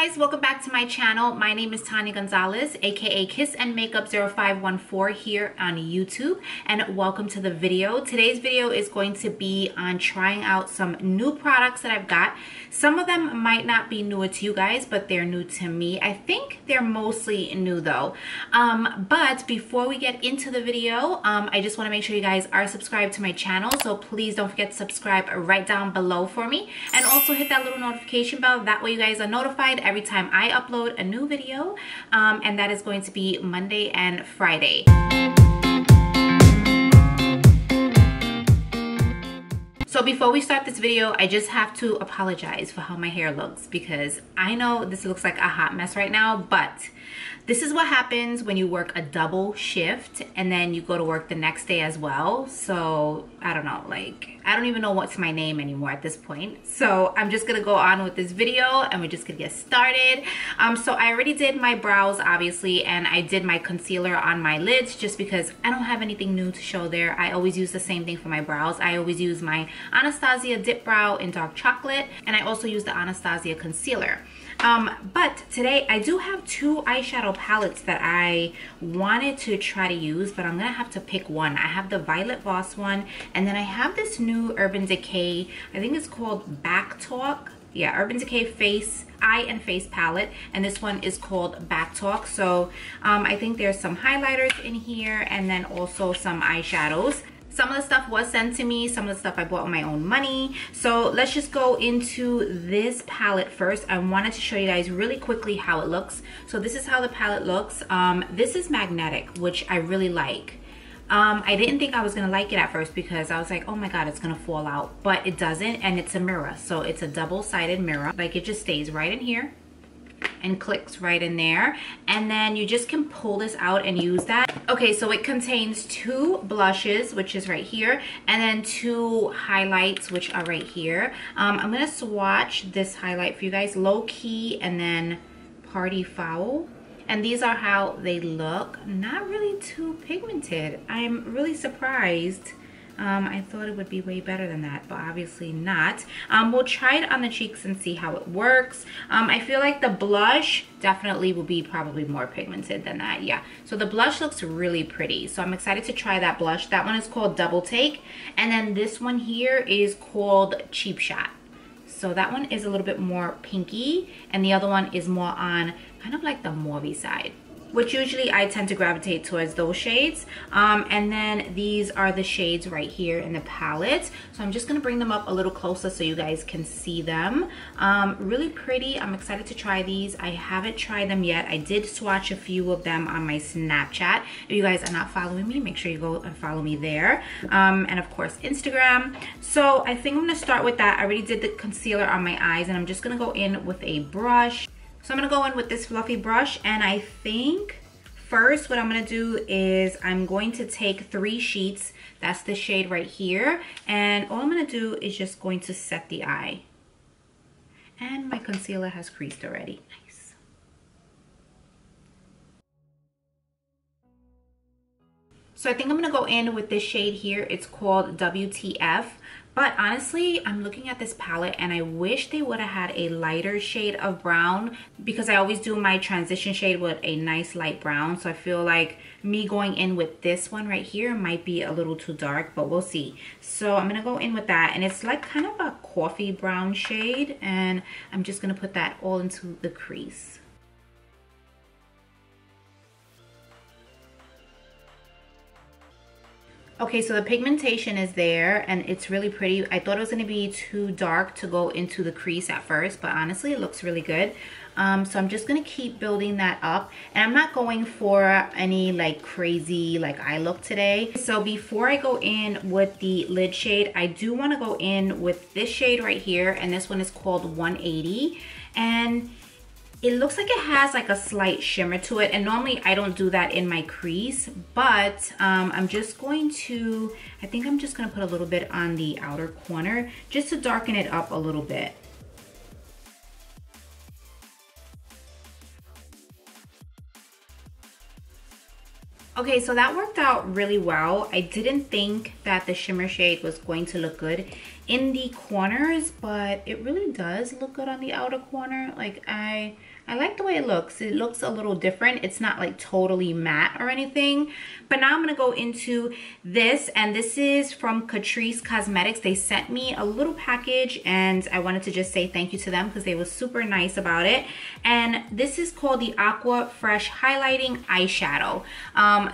guys, welcome back to my channel. My name is Tanya Gonzalez, aka Kiss and Makeup 0514 here on YouTube, and welcome to the video. Today's video is going to be on trying out some new products that I've got. Some of them might not be newer to you guys, but they're new to me. I think they're mostly new though. But before we get into the video, I just want to make sure you guys are subscribed to my channel, so please don't forget to subscribe right down below for me, and also hit that little notification bell. That way you guys are notified every time I upload a new video, and that is going to be Monday and Friday. So before we start this video, I just have to apologize for how my hair looks, because I know this looks like a hot mess right now, but this is what happens when you work a double shift and then you go to work the next day as well. So I don't know, like, I don't even know what's my name anymore at this point. So I'm just gonna go on with this video and we're just gonna get started. So I already did my brows, obviously, and I did my concealer on my lids just because I don't have anything new to show there. I always use the same thing for my brows. I always use my ANASTASIA Dip Brow in Dark Chocolate, and I also use the ANASTASIA Concealer. But today I do have two eyeshadow palettes that I wanted to try to use, but I'm gonna have to pick one. I have the Violet Voss one, and then I have this new Urban Decay, I think it's called Backtalk. Yeah, Urban Decay Eye and Face palette, and this one is called Backtalk. So I think there's some highlighters in here and then also some eyeshadows. Some of the stuff was sent to me, some of the stuff I bought with my own money. So let's just go into this palette first. I wanted to show you guys really quickly how it looks. So this is how the palette looks. This is magnetic, which I really like. I didn't think I was gonna like it at first because I was like, oh my god, it's gonna fall out, but it doesn't, and it's a mirror. So it's a double-sided mirror. Like, it just stays right in here and clicks right in there, and then you just can pull this out and use that. Okay, so it contains two blushes, which is right here, and then two highlights, which are right here. I'm gonna swatch this highlight for you guys, Low Key and then Party Foul, and these are how they look. Not really too pigmented. I'm really surprised. I thought it would be way better than that, but obviously not. We'll try it on the cheeks and see how it works. I feel like the blush definitely will be probably more pigmented than that. Yeah, so the blush looks really pretty, so I'm excited to try that blush. That one is called Double Take, and then this one here is called Cheap Shot. So that one is a little bit more pinky, and the other one is more on kind of like the mauvey side, which usually I tend to gravitate towards those shades. And then these are the shades right here in the palette. So I'm just gonna bring them up a little closer so you guys can see them. Really pretty. I'm excited to try these. I haven't tried them yet. I did swatch a few of them on my Snapchat. If you guys are not following me, make sure you go and follow me there. And of course, Instagram. So I think I'm gonna start with that. I already did the concealer on my eyes, and I'm just gonna go in with a brush. So I'm gonna go in with this fluffy brush, and I think first what I'm gonna do is I'm going to take 3 sheets. That's the shade right here, and all I'm gonna do is just going to set the eye. And my concealer has creased already. Nice. So I think I'm gonna go in with this shade here. It's called WTF. But honestly, I'm looking at this palette and I wish they would have had a lighter shade of brown, because I always do my transition shade with a nice light brown. So I feel like me going in with this one right here might be a little too dark, but we'll see. So I'm gonna go in with that, and it's like kind of a coffee brown shade, and I'm just gonna put that all into the crease. Okay, so the pigmentation is there and it's really pretty. I thought it was gonna be too dark to go into the crease at first, but honestly it looks really good. So I'm just gonna keep building that up, and I'm not going for any like crazy like eye look today. So before I go in with the lid shade, I do wanna go in with this shade right here, and this one is called 180, and it looks like it has like a slight shimmer to it, and normally I don't do that in my crease, but I'm just going to, I think I'm just gonna put a little bit on the outer corner just to darken it up a little bit. Okay, so that worked out really well. I didn't think that the shimmer shade was going to look good in the corners, but it really does look good on the outer corner. Like I'm I like the way it looks. It looks a little different. It's not like totally matte or anything. But now I'm gonna go into this, and this is from CATRICE Cosmetics. They sent me a little package, and I wanted to just say thank you to them because they were super nice about it. And this is called the Aqua Fresh Highlighting Eyeshadow.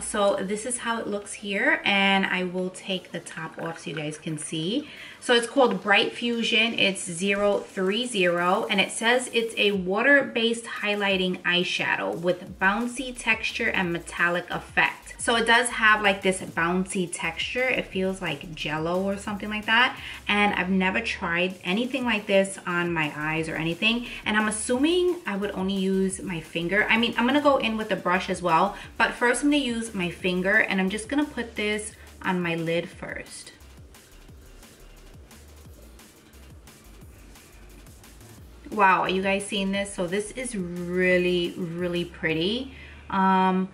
So this is how it looks here, and I will take the top off so you guys can see. So it's called Bright Fusion. It's 030, and it says it's a water-based highlighting eyeshadow with bouncy texture and metallic effect. So it does have like this bouncy texture. It feels like jello or something like that. And I've never tried anything like this on my eyes or anything. And I'm assuming I would only use my finger. I mean, I'm gonna go in with the brush as well, but first I'm gonna use my finger, and I'm just gonna put this on my lid first. Wow, are you guys seeing this? So this is really, really pretty. And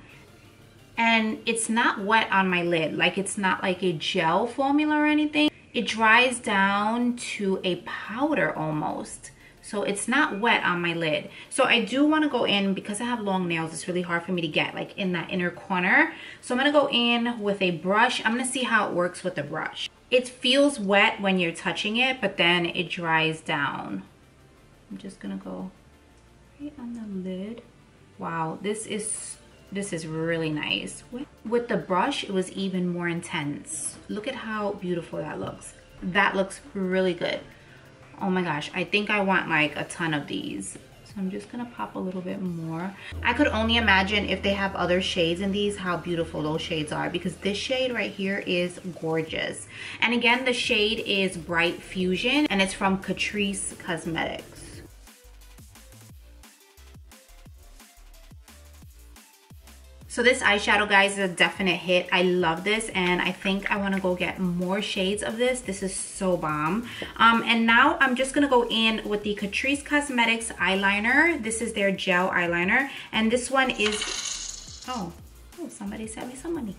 it's not wet on my lid. Like, it's not like a gel formula or anything. It dries down to a powder almost. So it's not wet on my lid. So I do want to go in, because I have long nails, it's really hard for me to get like in that inner corner. So I'm going to go in with a brush. I'm going to see how it works with the brush. It feels wet when you're touching it, but then it dries down. I'm just gonna go right on the lid. Wow, this is really nice. With the brush, it was even more intense. Look at how beautiful that looks. That looks really good. Oh my gosh, I think I want like a ton of these. So I'm just gonna pop a little bit more. I could only imagine if they have other shades in these, how beautiful those shades are, because this shade right here is gorgeous. And again, the shade is Bright Fusion, and it's from CATRICE Cosmetics. So this eyeshadow, guys, is a definite hit. I love this, and I think I want to go get more shades of this. This is so bomb. And now I'm just going to go in with the CATRICE Cosmetics eyeliner. This is their gel eyeliner, and this one is... Oh, somebody sent me some money.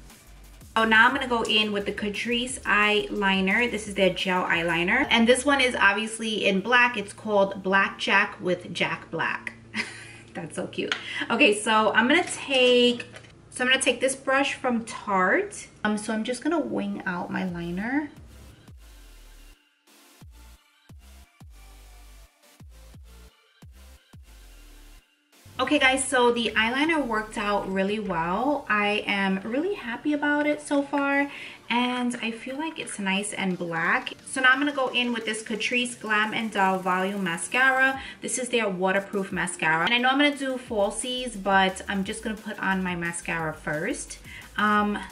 Oh, now I'm going to go in with the CATRICE eyeliner. This is their gel eyeliner, and this one is obviously in black. It's called Blackjack with Jack Black. That's so cute. Okay, so I'm gonna take this brush from Tarte. So I'm just gonna wing out my liner. Okay guys, so the eyeliner worked out really well. I am really happy about it so far, and I feel like it's nice and black. So now I'm gonna go in with this CATRICE Glam and Dull Volume Mascara. This is their waterproof mascara. And I know I'm gonna do falsies, but I'm just gonna put on my mascara first.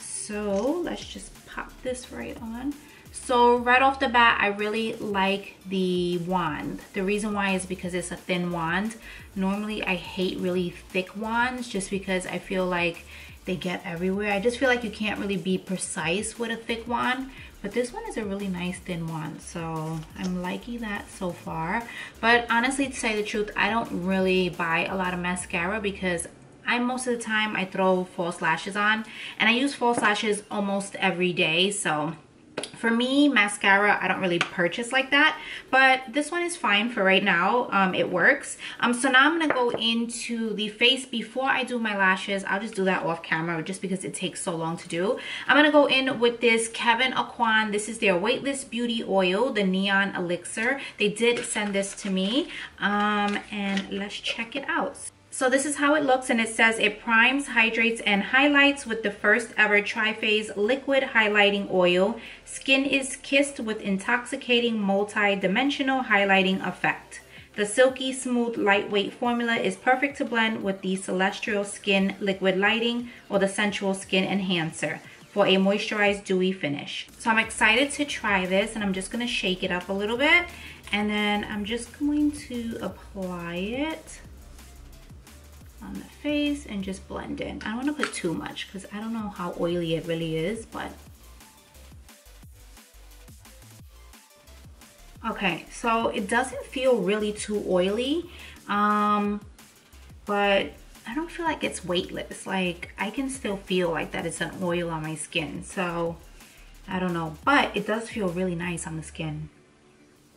So let's just pop this right on. So right off the bat, I really like the wand. The reason why is because it's a thin wand. Normally I hate really thick wands just because I feel like they get everywhere. I just feel like you can't really be precise with a thick wand. But this one is a really nice thin wand, so I'm liking that so far. But honestly, to say the truth, I don't really buy a lot of mascara because most of the time I throw false lashes on, and I use false lashes almost every day. So for me, mascara, I don't really purchase like that, but this one is fine for right now. It works. So now I'm gonna go into the face. Before I do my lashes, I'll just do that off camera just because it takes so long to do. I'm gonna go in with this KEVYN Aqua. This is their Weightless Beauty Oil, the Neo-Elixir. They did send this to me, and let's check it out. So this is how it looks, and it says it primes, hydrates, and highlights with the first ever tri-phase liquid highlighting oil. Skin is kissed with intoxicating multi-dimensional highlighting effect. The silky smooth lightweight formula is perfect to blend with the Celestial Skin Liquid Lighting or the Sensual Skin Enhancer for a moisturized dewy finish. So I'm excited to try this, and I'm just going to shake it up a little bit, and then I'm just going to apply it on the face and just blend in. I don't want to put too much because I don't know how oily it really is, but okay, so it doesn't feel really too oily, but I don't feel like it's weightless. Like, I can still feel like that it's an oil on my skin, so I don't know, but it does feel really nice on the skin.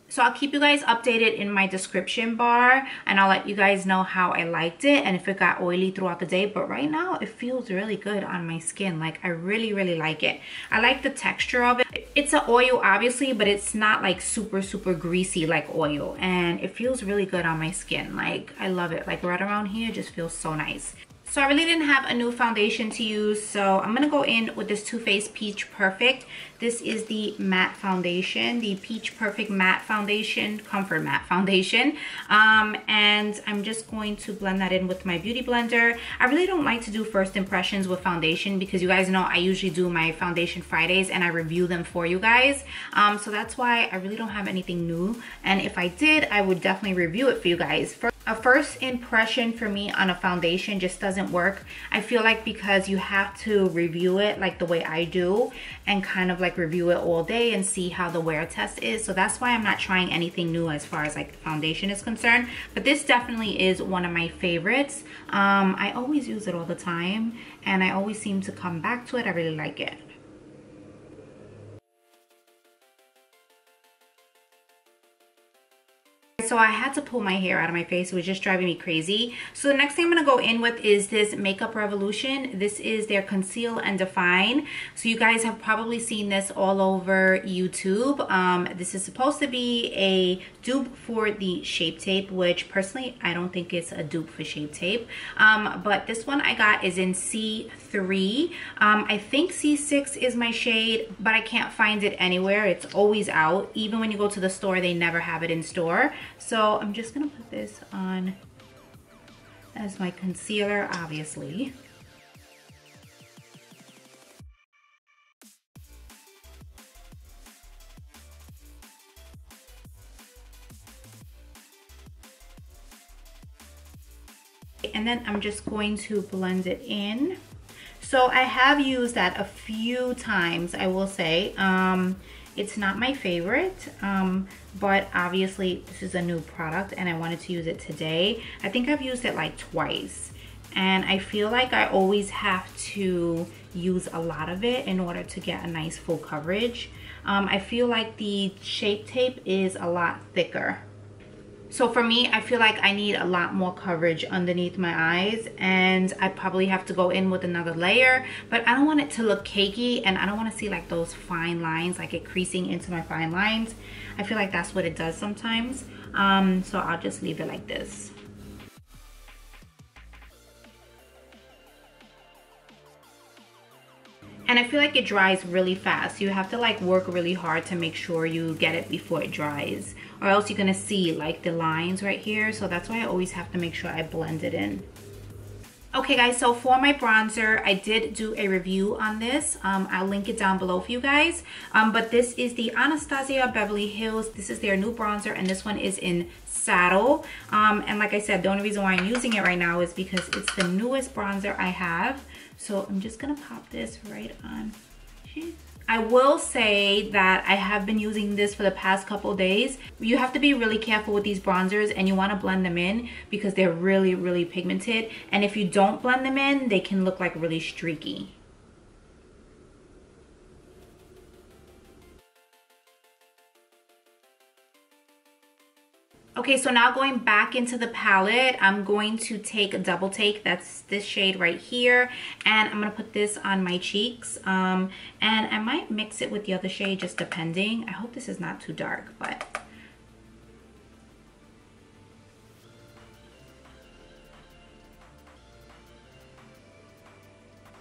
So I'll keep you guys updated in my description bar, and I'll let you guys know how I liked it and if it got oily throughout the day. But right now it feels really good on my skin. Like, I really like it. I like the texture of it. It's an oil obviously, but it's not like super greasy like oil, and it feels really good on my skin. Like, I love it. Like, right around here, it just feels so nice. So I really didn't have a new foundation to use, so I'm gonna go in with this Too Faced Peach Perfect. This is the matte foundation, the Peach Perfect Matte Foundation, Comfort Matte Foundation. And I'm just going to blend that in with my beauty blender. I really don't like to do first impressions with foundation because you guys know I usually do my foundation Fridays and I review them for you guys. So that's why I really don't have anything new. And if I did, I would definitely review it for you guys. A first impression for me on a foundation just doesn't work. I feel like because you have to review it like the way I do and kind of like review it all day and see how the wear test is. So that's why I'm not trying anything new as far as like foundation is concerned. But this definitely is one of my favorites. I always use it all the time and I always seem to come back to it. I really like it. So I had to pull my hair out of my face. It was just driving me crazy. So the next thing I'm going to go in with is this Makeup Revolution. This is their Conceal and Define. So you guys have probably seen this all over YouTube. This is supposed to be a dupe for the Shape Tape, which personally I don't think it's a dupe for Shape Tape. But this one I got is in C3. I think C6 is my shade, but I can't find it anywhere. It's always out. Even when you go to the store, they never have it in store. So I'm just gonna put this on as my concealer, obviously. And then I'm just going to blend it in. So I have used that a few times, I will say. It's not my favorite, but obviously this is a new product and I wanted to use it today. I think I've used it like twice and I feel like I always have to use a lot of it in order to get a nice full coverage. I feel like the Shape Tape is a lot thicker. So for me, I feel like I need a lot more coverage underneath my eyes and I probably have to go in with another layer, but I don't want it to look cakey and I don't want to see like those fine lines, like it creasing into my fine lines. I feel like that's what it does sometimes. So I'll just leave it like this. And I feel like it dries really fast. You have to like work really hard to make sure you get it before it dries, or else you're gonna see like the lines right here. So that's why I always have to make sure I blend it in. Okay guys, so for my bronzer, I did do a review on this. I'll link it down below for you guys. But this is the ANASTASIA Beverly Hills. This is their new bronzer and this one is in Saddle. And like I said, the only reason why I'm using it right now is because it's the newest bronzer I have. So I'm just gonna pop this right on. I will say that I have been using this for the past couple days. You have to be really careful with these bronzers and you want to blend them in because they're really pigmented. And if you don't blend them in, they can look like really streaky. Okay, so now going back into the palette, I'm going to take a Double Take. That's this shade right here. And I'm going to put this on my cheeks. And I might mix it with the other shade, just depending. I hope this is not too dark, but...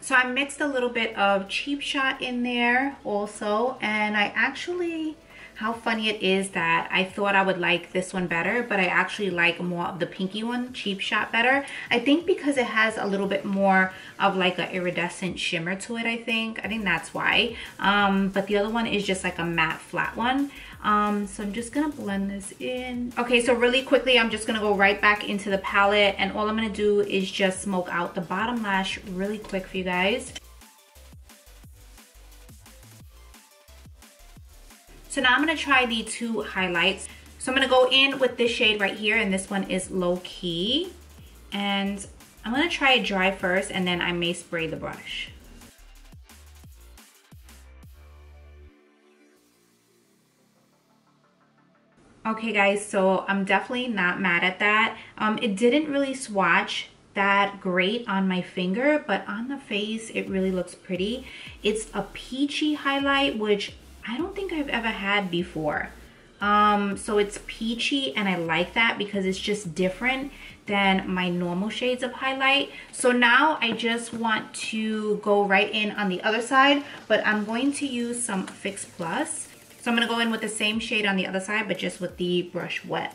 So I mixed a little bit of Cheap Shot in there also. And I actually... How funny it is that I thought I would like this one better, but I actually like more of the pinky one, Cheap Shot, better. I think because it has a little bit more of like an iridescent shimmer to it, I think that's why. But the other one is just like a matte flat one. So I'm just gonna blend this in. Okay, so really quickly, I'm just gonna go right back into the palette and all I'm gonna do is just smoke out the bottom lash really quick for you guys. So now I'm going to try the two highlights. So I'm going to go in with this shade right here, and this one is Low Key. And I'm going to try it dry first, and then I may spray the brush. Okay guys, so I'm definitely not mad at that. It didn't really swatch that great on my finger, but on the face it really looks pretty. It's a peachy highlight, which I don't think I've ever had before. So it's peachy, and I like that because it's just different than my normal shades of highlight. So now I just want to go right in on the other side, but I'm going to use some Fix Plus. So I'm gonna go in with the same shade on the other side, but just with the brush wet.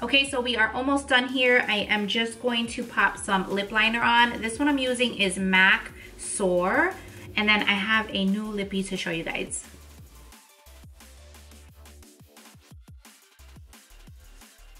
Okay, so we are almost done here. I am just going to pop some lip liner on. This one I'm using is MAC Soar, and then I have a new lippy to show you guys.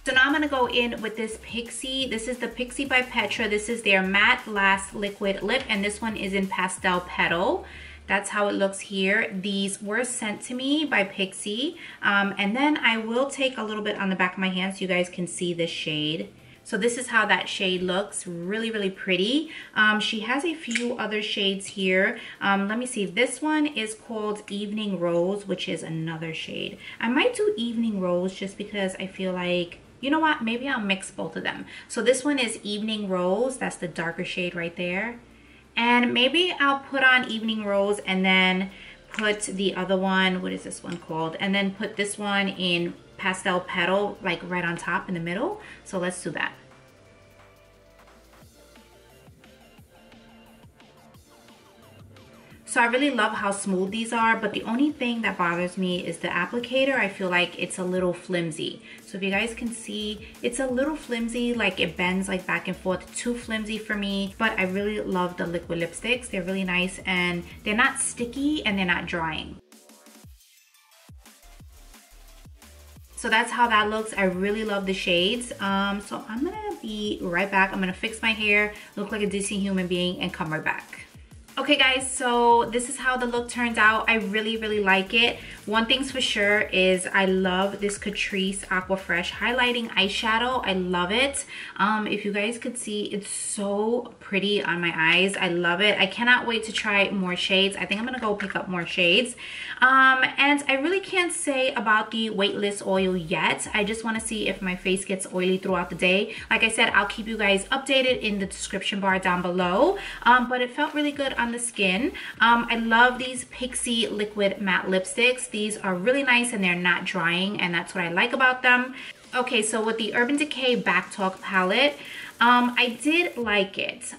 So now I'm gonna go in with this Pixie. This is the Pixie by Petra. This is their Matte Last Liquid Lip, and this one is in Pastel Petal. That's how it looks here. These were sent to me by Pixie. And then I will take a little bit on the back of my hand so you guys can see the shade. So this is how that shade looks. Really, really pretty. She has a few other shades here. Let me see. This one is called Evening Rose, which is another shade. I might do Evening Rose just because I feel like, you know what? Maybe I'll mix both of them. So this one is Evening Rose. That's the darker shade right there. And maybe I'll put on Evening Rose and then put the other one, what is this one called? And then put this one in Pastel Petal, like right on top in the middle. So let's do that. So I really love how smooth these are, but the only thing that bothers me is the applicator. I feel like it's a little flimsy. So if you guys can see, it's a little flimsy, like it bends like back and forth, too flimsy for me. But I really love the liquid lipsticks. They're really nice and they're not sticky and they're not drying. So that's how that looks. I really love the shades. So I'm gonna be right back. I'm gonna fix my hair, look like a Disney human being, and come right back. Okay guys, so this is how the look turns out. I really, really like it. One thing's for sure is I love this Catrice Aqua Fresh highlighting eyeshadow. I love it. If you guys could see, it's so pretty on my eyes. I love it. I cannot wait to try more shades. I think I'm gonna go pick up more shades. And I really can't say about the Weightless oil yet. I just wanna see if my face gets oily throughout the day. Like I said, I'll keep you guys updated in the description bar down below. But it felt really good on the skin. I love these Pixie liquid matte lipsticks. These are really nice and they're not drying, and that's what I like about them. Okay, so with the Urban Decay Backtalk palette, I did like it.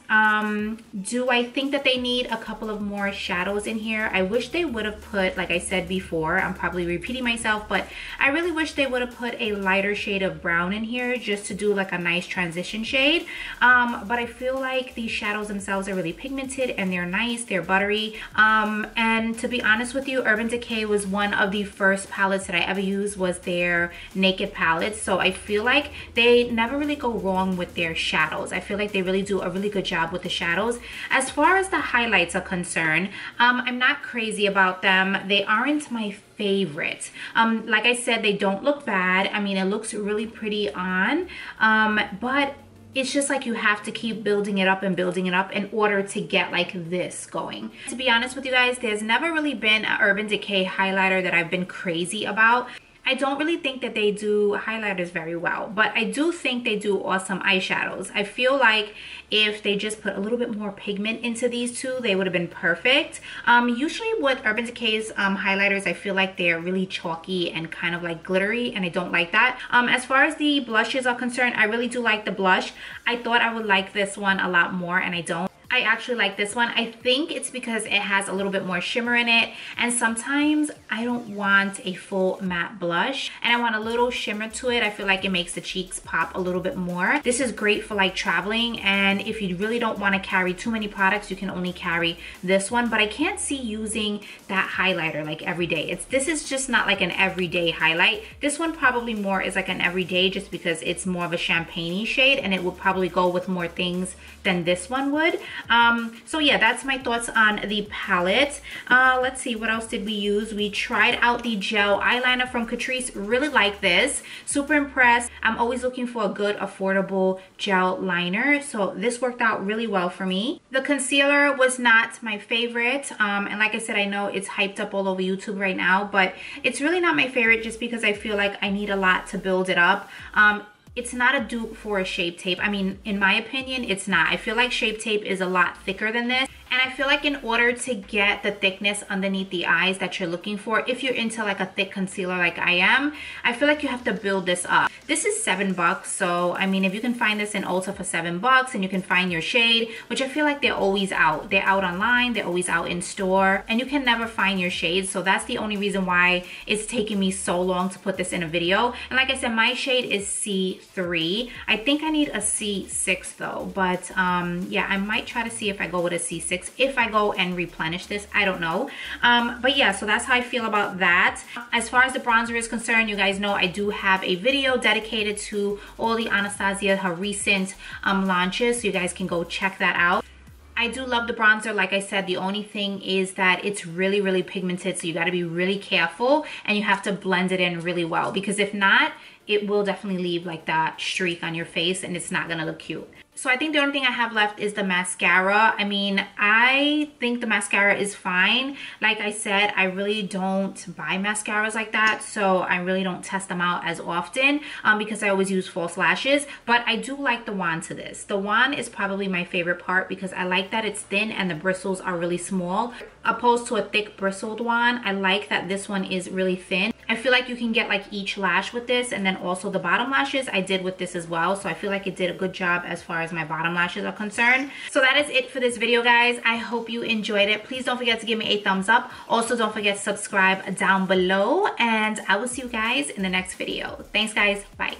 Do I think that they need a couple of more shadows in here? I wish they would have put, like I said before, I'm probably repeating myself, but I really wish they would have put a lighter shade of brown in here just to do like a nice transition shade. But I feel like these shadows themselves are really pigmented and they're nice, they're buttery. And to be honest with you, Urban Decay was one of the first palettes that I ever used, was their Naked palettes. So I feel like they never really go wrong with their shadows. I feel like they really do a really good job with the shadows. As far as the highlights are concerned, I'm not crazy about them. They aren't my favorite. Like I said, they don't look bad. I mean, it looks really pretty on, but it's just like you have to keep building it up and building it up in order to get like this going. To be honest with you guys, there's never really been an Urban Decay highlighter that I've been crazy about. I don't really think that they do highlighters very well, but I do think they do awesome eyeshadows. I feel like if they just put a little bit more pigment into these two, they would have been perfect. Usually with Urban Decay's highlighters, I feel like they're really chalky and kind of like glittery, and I don't like that. As far as the blushes are concerned, I really do like the blush. I thought I would like this one a lot more, and I don't. I actually like this one. I think it's because it has a little bit more shimmer in it, and sometimes I don't want a full matte blush and I want a little shimmer to it. I feel like it makes the cheeks pop a little bit more. This is great for like traveling, and if you really don't want to carry too many products, you can only carry this one. But I can't see using that highlighter like every day. This is just not like an everyday highlight. This one probably more is like an everyday, just because it's more of a champagne-y shade and it will probably go with more things than this one would. So yeah, that's my thoughts on the palette. Let's see, what else did we use? We tried out the gel eyeliner from CATRICE. Really like this. Super impressed. I'm always looking for a good, affordable gel liner. So this worked out really well for me. The concealer was not my favorite. And like I said, I know it's hyped up all over YouTube right now, but it's really not my favorite just because I feel like I need a lot to build it up. It's not a dupe for a Shape Tape. I mean, in my opinion, it's not. I feel like Shape Tape is a lot thicker than this. And I feel like in order to get the thickness underneath the eyes that you're looking for, if you're into like a thick concealer like I am, I feel like you have to build this up. This is $7, so I mean, if you can find this in Ulta for $7 and you can find your shade, which I feel like they're always out. They're out online, they're always out in store, and you can never find your shade. So that's the only reason why it's taking me so long to put this in a video. And like I said, my shade is C3. I think I need a C6 though, but yeah, I might try to see if I go with a C6 if I go and replenish this. I don't know. But yeah, so that's how I feel about that. As far as the bronzer is concerned, you guys know I do have a video dedicated to all the ANASTASIA, her recent launches, so you guys can go check that out. I do love the bronzer. Like I said, the only thing is that it's really, really pigmented, so you got to be really careful and you have to blend it in really well, because if not, it will definitely leave like that streak on your face and it's not gonna look cute. So I think the only thing I have left is the mascara. I mean, I think the mascara is fine. Like I said, I really don't buy mascaras like that, so I really don't test them out as often because I always use false lashes. But I do like the wand to this. The wand is probably my favorite part because I like that it's thin and the bristles are really small. Opposed to a thick bristled wand, I like that this one is really thin. I feel like you can get like each lash with this, and then also the bottom lashes I did with this as well. So I feel like it did a good job as far as my bottom lashes are concerned. So that is it for this video, guys. I hope you enjoyed it. Please don't forget to give me a thumbs up. Also, don't forget to subscribe down below, and I will see you guys in the next video. Thanks, guys. Bye.